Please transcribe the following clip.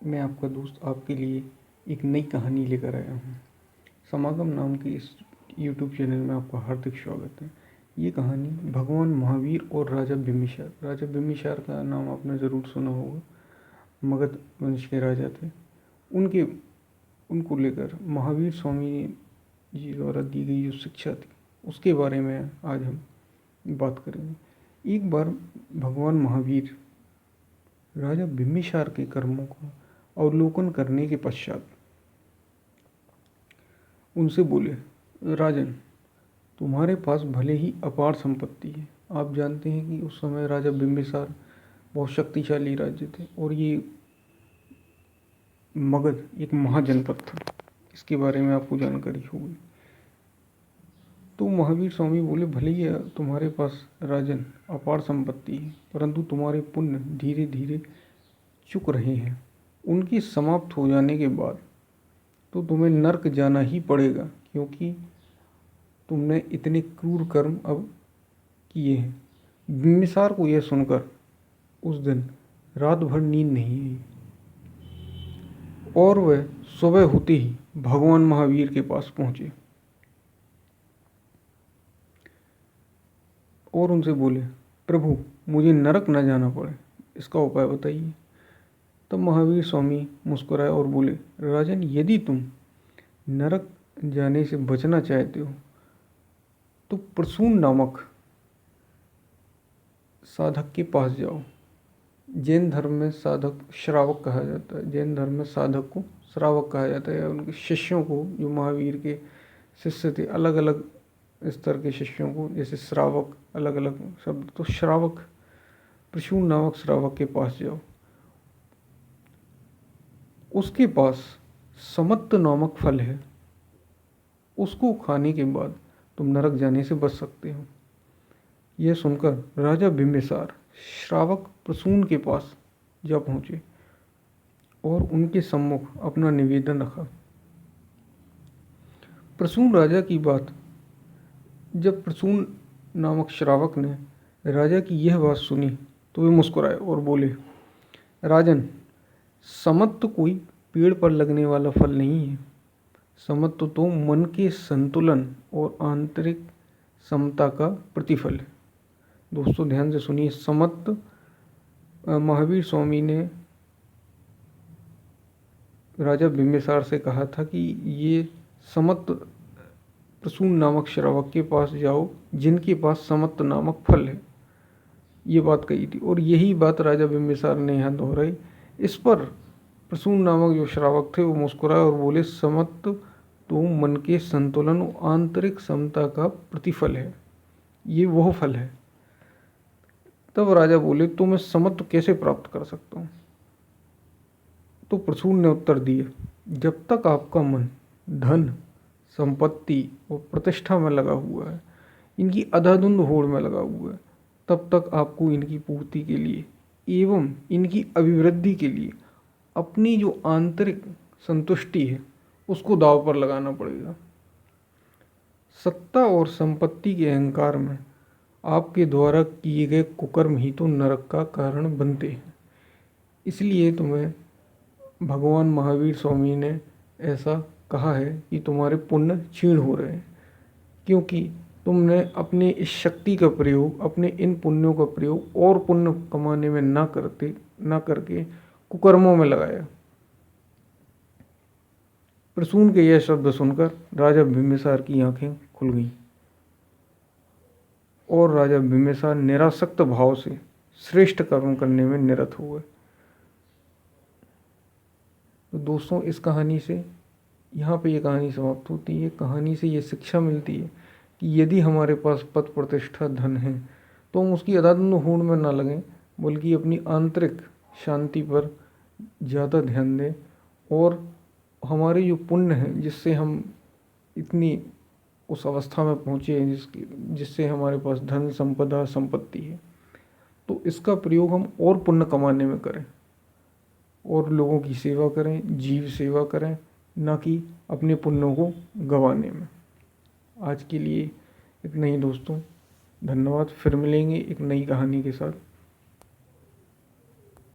मैं आपका दोस्त आपके लिए एक नई कहानी लेकर आया हूँ। समागम नाम के इस यूट्यूब चैनल में आपका हार्दिक स्वागत है। ये कहानी भगवान महावीर और राजा बिम्बिसार का नाम आपने ज़रूर सुना होगा। मगध वंश के राजा थे। उनके उनको लेकर महावीर स्वामी जी द्वारा दी गई जो शिक्षा थी उसके बारे में आज हम बात करेंगे। एक बार भगवान महावीर राजा बिम्बिसार के कर्मों का अवलोकन करने के पश्चात उनसे बोले, राजन, तुम्हारे पास भले ही अपार संपत्ति है। आप जानते हैं कि उस समय राजा बिम्बिसार बहुत शक्तिशाली राज्य थे और ये मगध एक महाजनपद था। इसके बारे में आपको जानकारी होगी। तो महावीर स्वामी बोले, भले ही तुम्हारे पास राजन अपार संपत्ति है, परंतु तुम्हारे पुण्य धीरे धीरे चुक रहे हैं। उनके समाप्त हो जाने के बाद तो तुम्हें नर्क जाना ही पड़ेगा, क्योंकि तुमने इतने क्रूर कर्म अब किए हैं। बिम्बिसार को यह सुनकर उस दिन रात भर नींद नहीं आई और वह सुबह होते ही भगवान महावीर के पास पहुंचे और उनसे बोले, प्रभु, मुझे नरक न जाना पड़े, इसका उपाय बताइए। तब महावीर स्वामी मुस्कुराए और बोले, राजन, यदि तुम नरक जाने से बचना चाहते हो तो प्रसून नामक साधक के पास जाओ। जैन धर्म में साधक श्रावक कहा जाता है। जैन धर्म में साधक को श्रावक कहा जाता है। उनके शिष्यों को, जो महावीर के शिष्य थे, अलग अलग स्तर के शिष्यों को, जैसे श्रावक, अलग अलग शब्द, तो श्रावक, प्रसून नामक श्रावक के पास जाओ। उसके पास समत्त नामक फल है, उसको खाने के बाद तुम नरक जाने से बच सकते हो। यह सुनकर राजा बिम्बिसार श्रावक प्रसून के पास जा पहुंचे और उनके सम्मुख अपना निवेदन रखा। प्रसून राजा की बात जब प्रसून नामक श्रावक ने राजा की यह बात सुनी तो वे मुस्कुराए और बोले, राजन, समत्व कोई पेड़ पर लगने वाला फल नहीं है। समत्व तो मन के संतुलन और आंतरिक समता का प्रतिफल है। दोस्तों, ध्यान से सुनिए। समत्व, महावीर स्वामी ने राजा बिम्बिसार से कहा था कि ये समत्व प्रसून नामक श्रावक के पास जाओ, जिनके पास समत्व नामक फल है। ये बात कही थी और यही बात राजा बिम्बिसार ने यहाँ दोहराई। इस पर प्रसून नामक जो श्रावक थे वो मुस्कुराए और बोले, समत्व तो मन के संतुलन और आंतरिक समता का प्रतिफल है, ये वह फल है। तब राजा बोले, तो मैं समत्व कैसे प्राप्त कर सकता हूँ? तो प्रसून ने उत्तर दिया, जब तक आपका मन धन, संपत्ति और प्रतिष्ठा में लगा हुआ है, इनकी अधाधुंध होड़ में लगा हुआ है, तब तक आपको इनकी पूर्ति के लिए एवं इनकी अभिवृद्धि के लिए अपनी जो आंतरिक संतुष्टि है उसको दांव पर लगाना पड़ेगा। सत्ता और संपत्ति के अहंकार में आपके द्वारा किए गए कुकर्म ही तो नरक का कारण बनते हैं। इसलिए तुम्हें भगवान महावीर स्वामी ने ऐसा कहा है कि तुम्हारे पुण्य क्षीण हो रहे हैं, क्योंकि तुमने अपने इस शक्ति का प्रयोग, अपने इन पुण्यों का प्रयोग और पुण्य कमाने में ना करके कुकर्मों में लगाया। प्रसून के यह शब्द सुनकर राजा बिम्बिसार की आंखें खुल गईं और राजा बिम्बिसार निरासक्त भाव से श्रेष्ठ कर्म करने में निरत हुए। तो दोस्तों, इस कहानी से यहाँ पे ये कहानी समाप्त होती है। कहानी से ये शिक्षा मिलती है कि यदि हमारे पास पद, प्रतिष्ठा, धन है तो हम उसकी अधाधुंध होड़ में ना लगें, बल्कि अपनी आंतरिक शांति पर ज़्यादा ध्यान दें और हमारे जो पुण्य हैं, जिससे हम इतनी उस अवस्था में पहुँचे हैं जिससे हमारे पास धन, संपदा, संपत्ति है, तो इसका प्रयोग हम और पुण्य कमाने में करें और लोगों की सेवा करें, जीव सेवा करें, ना कि अपने पुण्यों को गंवाने में। आज के लिए इतना ही दोस्तों। धन्यवाद। फिर मिलेंगे एक नई कहानी के साथ।